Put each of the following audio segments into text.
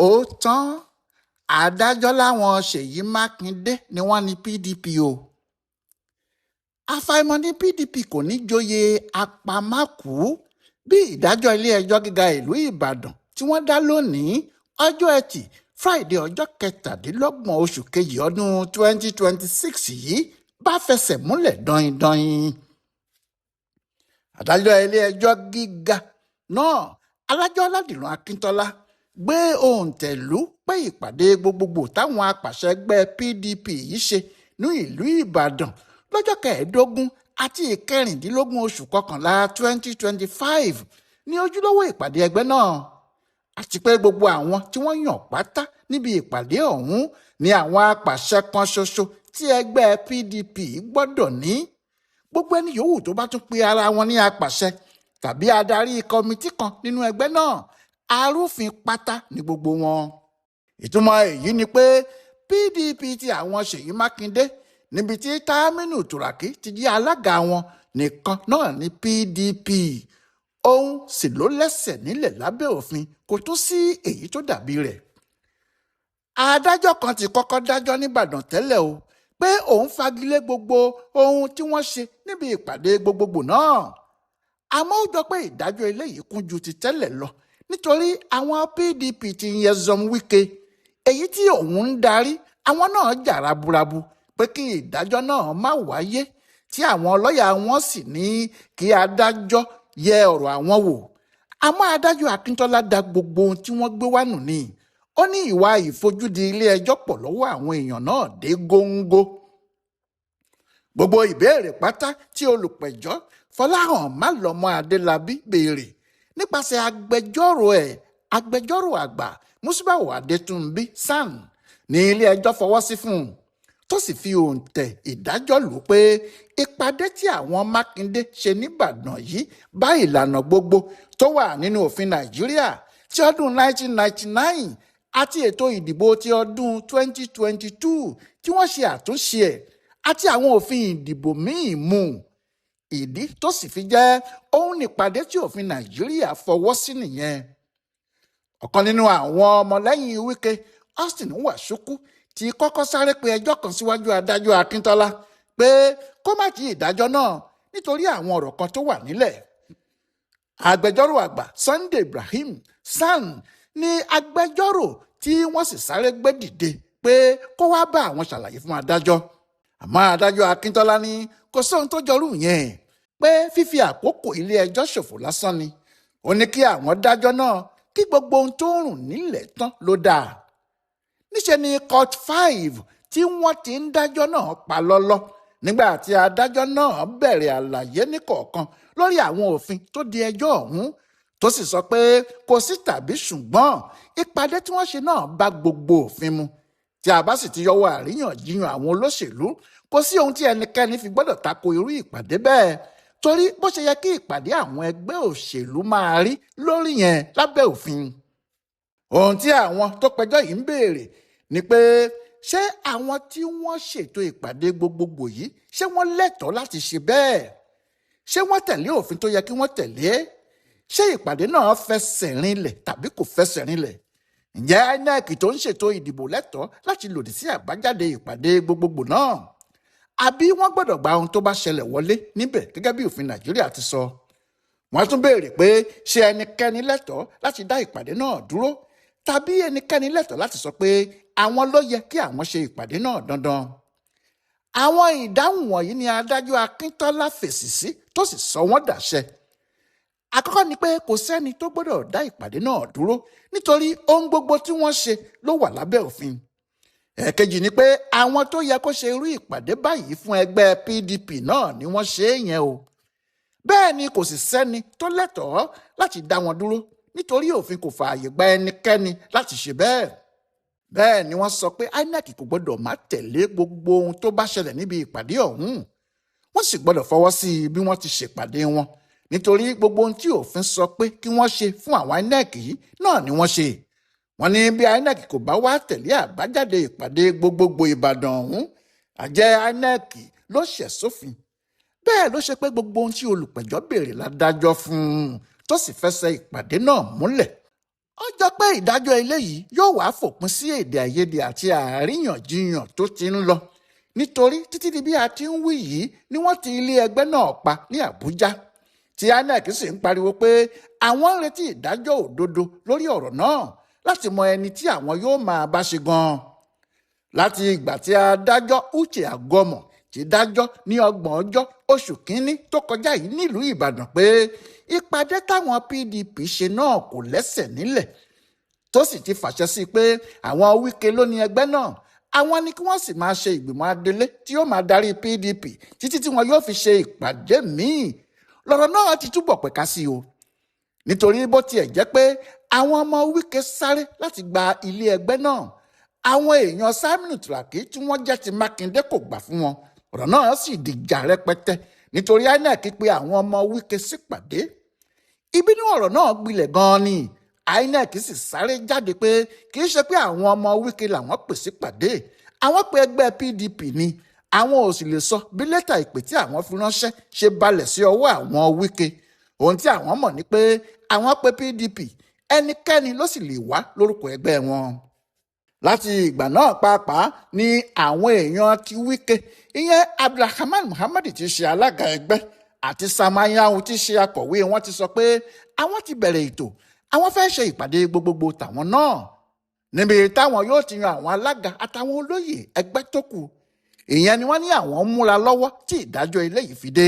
ó tán adájọ́ láwọn Ṣeyi Makinde ni wọ́n ní PDP o. àfàìmọ̀ ní PDP kò ní joyè apámákù bí ìdájọ́ ilé-ẹjọ́ gíga ìlú Ìbàdàn tí wọ́n dá lónìí ọjọ́ Ẹtì Friday ọjọ́ 27 oṣù kejì ọdún 2026 yìí bá fẹsẹ̀ múlẹ̀ dọ̀yìndọ̀yìn. adájọ́ ilé-ẹjọ́ gíga náà adájọ́ Ládìran Akíntọ́lá gbé òǹtẹ̀lú pé ìpàdé gbogbogbò táwọn apàṣẹ ẹgbẹ́ PDP yìí ṣe ní ìlú Ìbàdàn lọ́jọ́ 15 àti 16 oṣù kọkànlá 2025 ní ojúlówó ìpàdé ẹgbẹ́ náà, àti pé gbogbo àwọn tí wọ́n yàn pátá níbi ìpàdé ọ̀hún ni àwọn apàṣẹ kan ṣoṣo tí ẹgbẹ́ PDP gbọ́dọ̀ ní. gbogbo ẹni yòówù tó bá tún pe ara wọn ní apàṣẹ tàbí adarí kọmitì kan nínú ẹgbẹ́ náà arúfin pátá ní gbogbo wọn. ìtumọ̀ èyí ni pé PDP ti àwọn Ṣeyi Mákindé níbi tí Támínù Tùràkì ti di alága wọn nìkan náà ní PDP. òun sì ló lẹ́sẹ̀ nílẹ̀ lábẹ́ òfin, kò tún sí èyí tó dàbí rẹ̀. adájọ́ kan ti kọ́kọ́ dájọ́ nìbàdàn tẹ́lẹ̀ o pé òun fagilé gbogbo ohun tí wọ́n ṣe níbi ìpàdé gbogbogbò náà. àmọ́ ó jọ pé ìdájọ́ eléyìí kún ju ti tẹ́lẹ̀ lọ nítorí àwọn PDP ti yẹzọm Wike èyí tí òun ń darí. àwọn náà jà raburabu pé kí ìdájọ́ náà má wáyé, tí àwọn lọ́ọ̀yà wọn sì ní kí adájọ́ yẹ ọ̀rọ̀ àwọn wò. àmọ́ adájọ́ Akíntọ́lá da gbogbo ohun tí wọ́n gbé wá nù ni. ó ní ìwà ìfojúdi ilé-ẹjọ́ pọ̀ lọ́wọ́ àwọn èèyàn náà dé góńgó. gbogbo ìbéèrè pátá tí olùpẹ̀jọ́ Fọláhàn Málọmọ Adélábí béèrè nípasẹ̀ agbẹjọ́rò àgbà Musibau Adétúnbí SAN ní ilé-ẹjọ́ fọwọ́ sí fún un, tó sì fi òǹtẹ̀ ìdájọ́ lù pé ìpàdé tí àwọn Mákindé ṣe nìbàdàn yìí bá ìlànà gbogbo tó wà nínú òfin Nàìjíríà ti ọdún 1999 àti ètò ìdìbò ti ọdún 2022 tí wọ́n ṣe àtúnṣe ẹ̀ àti àwọn òfin ìdìbò míì mú. ìdí tó sì fi jẹ́ òun nípàdé tí òfin Nàìjíríà fọwọ́ sí nìyẹn. ọ̀kan nínú àwọn ọmọlẹ́yìn Wike, Austin Wàṣúkú, ti kọ́kọ́ sáré pe ẹjọ́ kan síwájú adájọ́ Akíntọ́lá pé kó má jí ìdájọ́ náà nítorí àwọn ọ̀rọ̀ kan tó wà nílẹ̀. agbẹjọ́rò àgbà Sunday Ibrahim SAN ní agbẹjọ́rò tí wọ́n sì sáré gbé dìde pé kó wá bá àwọn ṣàlàyé fún adájọ́. àmọ́ adájọ́ Akíntọ́lá ní kò sóhun tó jọrú yẹn, pé fífi àkókò ilé-ẹjọ́ ṣòfò lásán ni. ó ní kí àwọn dájọ́ náà kí gbogbo ohun tó ń rùn nílẹ̀ tán ló dáa. níṣẹ́ ni court 5 tí wọ́n ti ń dájọ́ náà pa lọ́lọ́ nígbà tí adájọ́ náà bẹ̀rẹ̀ àlàyé níkọ̀ọ̀kan lórí àwọn òfin tó di ẹjọ́ ọ̀hún, tó sì sọ pé kò sí tàbí ṣùgbọ́n ìpàdé tí wọ́n ṣe náà bá gbogbo òfin mu. tí a bá sì ti yọwọ́ àríyànjiyàn àwọn olóṣèlú, kò sí ohun tí ẹnikẹ́ni fi gbọ́dọ̀ tako irú ìpàdé bẹ́ẹ̀, torí bó ṣe yẹ kí ìpàdé àwọn ẹgbẹ́ òṣèlú máa rí lórí yẹn lábẹ́ òfin. ohun tí àwọn tó pẹjọ́ yìí ń béèrè ni pé ṣé àwọn tí wọ́n ṣètò ìpàdé gbogbogbò yìí ṣé wọ́n lẹ́tọ̀ọ́ láti ṣe bẹ́ẹ̀? ṣé wọ́n tẹ̀lé òfin tó yẹ kí wọ́n tẹ̀lé? ṣé ìpàdé náà fẹsẹ̀ rinlẹ̀ tàbí kò fẹsẹ̀ rinlẹ̀? ǹjẹ́ INEC tó ń ṣètò ìdìbò lẹ́tọ̀ọ́ láti lòdì sí àbájáde ìpàdé gbogbogbò náà? àbí wọ́n gbọ́dọ̀ gba ohun tó bá ṣẹlẹ̀ wọlé níbẹ̀ gẹ́gẹ́ bí òfin Nàìjíríà ti sọ? wọ́n tún béèrè pé ṣé ẹnikẹ́ni lẹ́tọ̀ọ́ láti dá ìpàdé náà dúró, tàbí ẹnikẹ́ni lẹ́tọ̀ọ́ láti sọ pé àwọn ló yẹ kí àwọn ṣe ìpàdé náà dandan. àwọn ìdáhùn wọ̀nyí ni adájọ́ Akíntọ́lá fèsì sí tó sì sọ wọ́n dàṣẹ. àkọ́kọ́ ni pé kò sẹ́ni tó gbọ́dọ̀ dá ìpàdé náà dúró nítorí ohun gbogbo tí wọ́n ṣe ló wà lábẹ́ òfin. ẹ̀ẹ̀kejì ni pé àwọn tó yẹ kó ṣe irú ìpàdé báyìí fún ẹgbẹ́ PDP náà ni wọ́n ṣe é yẹn o. bẹ́ẹ̀ ni kò sì sẹ́ni tó lẹ́tọ̀ọ́ láti dá wọn dúró nítorí òfin kò fààyè gba ẹnikẹ́ni láti ṣe bẹ́ẹ̀. bẹ́ẹ̀ ni wọ́n sọ pé INEC kò gbọ́dọ̀ má tẹ̀lé gbogbo ohun tó bá ṣẹlẹ̀ níbi ìpàdé ọ̀hún. wọ́n sì gbọ́dọ̀ fọwọ́ sí i bí wọ́n ti ṣèpàdé wọn, nítorí gbogbo ohun tí òfin sọ pé kí wọ́n ṣe fún àwọn INEC yìí náà ni wọ́n ṣe. wọ́n ní bí INEC kò bá wá tẹ̀lé àbájáde ìpàdé gbogbogbò Ìbàdàn ọ̀hún, àjẹ́ INEC ló ṣẹ̀ sófin. bẹ́ẹ̀ ló ṣe pé gbogbo ohun tí olùpẹ̀jọ́ béèrè ládájọ́ fún un tó sì fẹsẹ̀ ìpàdé náà múlẹ̀. ó jọ pé ìdájọ́ eléyìí yóò wá fòpin sí èdè àìyedè àti àríyànjiyàn tó ti ń lọ nítorí títí di bí a ti ń wí yìí ni wọ́n ti ilé ẹgbẹ́ náà pa ní Àbújá tí INEC sì ń pariwo pé àwọn ń retí ìdájọ́ òdodo lórí ọ̀rọ̀ náà láti mọ ẹni tí àwọn yóò máa bá ṣe gan-an. Láti ìgbà tí adájọ́ Uche Agbomo ti dájọ́ ní 30 oṣù kínní tó kọjá yìí nílùú Ìbàdàn pé ìpàdé táwọn PDP ṣe náà kò lẹ́sẹ̀ nílẹ̀ tó sì ti fàṣẹ sí pé àwọn Wike ló ní ẹgbẹ́ náà, àwọn ni kí wọ́n sì máa ṣe ìgbìmọ̀ adelé tí yóò máa darí PDP títí tí wọn yóò fi ṣe ìpàdé míì. Lọ́rọ̀ náà ti túbọ̀ pẹ̀ka sí o nítorí bó tiẹ̀ jẹ́ pé àwọn ọmọ Wike sáré láti gba ilé ẹgbẹ́ náà, àwọn èèyàn Saminu Turaki tí wọ́n jẹ́ ti Makinde kò gbà fún wọn. Ọ̀rọ̀ náà sì dìjà rẹpẹtẹ nítorí INEC pé àwọn ọmọ Wike sípàdé. Ìbínú ọ̀rọ̀ náà gbilẹ̀ gan-an ni INEC sì sáré jáde pé kì í ṣe pé àwọn ọmọ Wike làwọn pè sípàdé, àwọn pé ẹgbẹ́ PDP ni. Àwọn ò sì lè sọ bí lẹ́tà ìpè tí àwọn fi ránṣẹ́ ṣe balẹ̀ sí ọwọ́ àwọn Wike. Ohun tí àwọn mọ̀ ni pé àwọn pé PDP, ẹnikẹ́ni ló sì lè wá lórúkọ ẹgbẹ́ wọn. Láti ìgbà náà pàápàá ni àwọn èèyàn ti Wike, ìyẹn Abdulrahman Muhammad ti ṣe alága ẹgbẹ́ àti Samayahu ti ṣe akọ̀wé wọn ti sọ pé àwọn ti bẹ̀rẹ̀ ètò, àwọn fẹ́ ṣe ìpàdé gbogbogbò tàwọn náà níbi táwọn yóò ti yan àwọn alága àtàwọn olóyè ẹgbẹ́ tó kù. Ìyẹn ni wọ́n ní àwọn ń múra lọ́wọ́ tí ìdájọ́ eléyìí fi dé.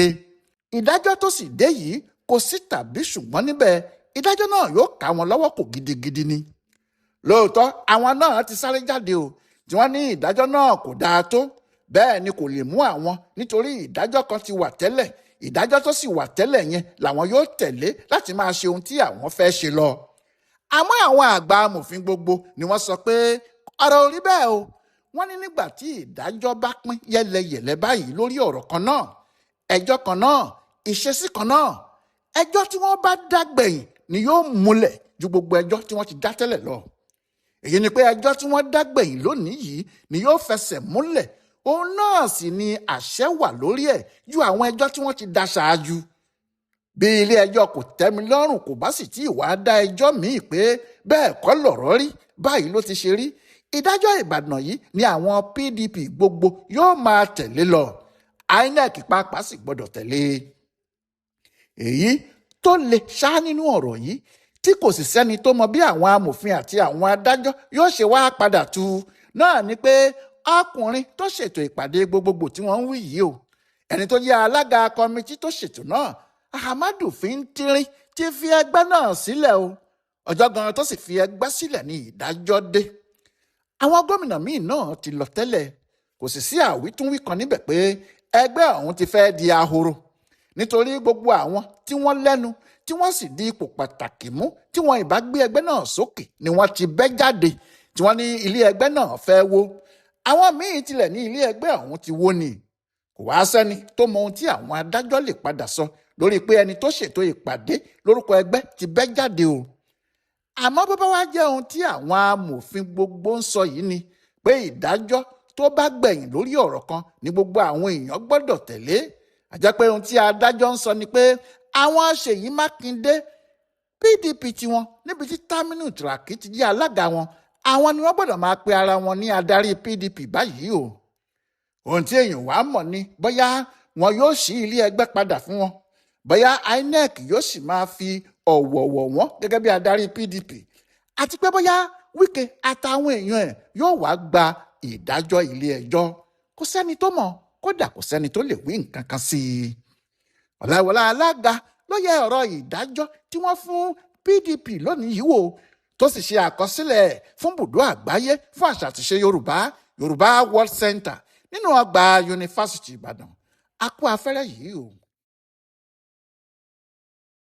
Ìdájọ́ tó sì dé yìí kò sí tàbí ṣùgbọ́n níbẹ̀, ìdájọ́ náà yóò ká wọn lọ́wọ́ kò gidigidi ni. Lóòótọ́ àwọn náà ti sáré jáde o tí wọ́n ní ìdájọ́ náà kò dáa tó, bẹ́ẹ̀ ni kò lè mú àwọn nítorí ìdájọ́ kan ti wà tẹ́lẹ̀, ìdájọ́ tó sì wà tẹ́lẹ̀ yẹn làwọn yóò tẹ̀lé láti máa ṣe ohun tí àwọn fẹ́ ṣe lọ. Àmọ́ àwọn àgbà amòfin gbogbo ni wọ́n sọ pé ọ̀rọ̀ ò rí bẹ́ẹ̀ o. Wọ́n ní nígbà tí ìdájọ́ bá pín yẹ́lẹyẹ̀lẹ báyìí lórí ọ̀rọ̀ kan náà, ẹjọ́ kan náà, ìṣesí kan náà, ẹjọ́ tí wọ́n bá dá gbẹ̀yìn ni yóò múlẹ̀ ju gbogbo ẹjọ́ tí wọ́n ti dá tẹ́lẹ̀ lọ. Èyí ni pé ẹjọ́ tí wọ́n dá gbẹ̀yìn lónìí yìí ni yóò fẹsẹ̀ múlẹ̀, òun náà sì ni àṣẹ wà lórí ẹ̀ ju àwọn ẹjọ́ tí wọ́n ti dá ṣáájú. Bí ilé ẹjọ́ kò tẹ́mi lọ́rùn kò bá sì tí ìwà dá ẹjọ́ míì pé bẹ́ẹ̀ kọ́ lọ̀rọ̀ rí, báyìí ló ti ṣe rí, ìdájọ́ Ìbàdàn yìí ni àwọn PDP gbogbo yóò máa tẹ̀lé lọ. INEC pàápàá sì gbọ́dọ̀ tẹ̀lé. Èyí tó le ṣáá nínú ọ̀rọ̀ yìí tí kò sì sẹ́ni tó mọ bí àwọn amòfin àti àwọn adájọ́ yóò ṣe wá padà tú náà ni pé ọkùnrin tó ṣètò ìpàdé gbogbogbò tí wọ́n ń wí yìí o, ẹni tó jẹ́ alága kọmitì tó ṣètò náà, Ahmadu Fintiri, ti fi ẹgbẹ́ náà sílẹ̀ o. Ọjọ́ gan tó sì fi ẹgbẹ́ sílẹ̀ ní ìdájọ́ dé. Àwọn gómìnà míì náà ti lọ tẹ́lẹ̀, kò sì sí àwítúnwí kan níbẹ̀ pé ẹgbẹ́ ọ̀hún ti fẹ́ di ahoro nítorí gbogbo àwọn tí wọ́n lẹ́nu tí wọ́n sì di ipò pàtàkì mú tí wọ́n ìbá gbé ẹgbẹ́ náà sókè ni wọ́n ti bẹ́ jáde tí wọ́n ní ilé ẹgbẹ́ náà fẹ́ wó. Àwọn míì tilẹ̀ ní ilé ẹgbẹ́ ọ̀hún ti wó ni. Kò wá sẹ́ni tó mọ ohun tí àwọn adájọ́ lè padà sọ lórí pé ẹni tó ṣètò ìpàdé lórúkọ ẹgbẹ́ ti bẹ́ jáde o. Àmọ́ bó bá wá jẹ́ ohun tí àwọn amòfin gbogbo ń sọ yìí ni pé ìdájọ́ tó bá gbẹ̀yìn lórí ọ̀rọ̀ kan ni gbogbo àwọn èèyàn gbọ́dọ̀ tẹ̀lé, àjẹ́ pé ohun tí adájọ́ ń sọ ni pé àwọn Ṣeyi Makinde PDP tiwọn níbi tí Saminu Turaki ti jẹ́ alága wọn, àwọn ni wọ́n gbọ́dọ̀ máa pe ara wọn ní adarí PDP báyìí o. Ohun tí èèyàn wá mọ̀ ni bóyá wọn yóò ṣí ilé ẹgbẹ́ padà fún wọn, bóyá INEC yóò sì máa fi ọ̀wọ̀ wọ̀ wọ́n gẹ́gẹ́ bí adarí PDP, àti pé bóyá Wike àtàwọn èèyàn ẹ̀ yóò wá gba ìdájọ́ ilé ẹjọ́. Kò sẹ́ni tó mọ̀, kódà kò sẹ́ni tó lè wí nǹkan kan sí i. Ọ̀làwọlá alága ló yẹ ọ̀rọ̀ ìdájọ́ tí wọ́n fún PDP lónìí yìí wò, tó sì ṣe àkọsílẹ̀ fún bùdó àgbáyé fún àṣà àtìṣe Yorùbá World Center nínú ọgbà yunifásitì Ìbàdàn. A kú afẹ́rẹ́ yìí o.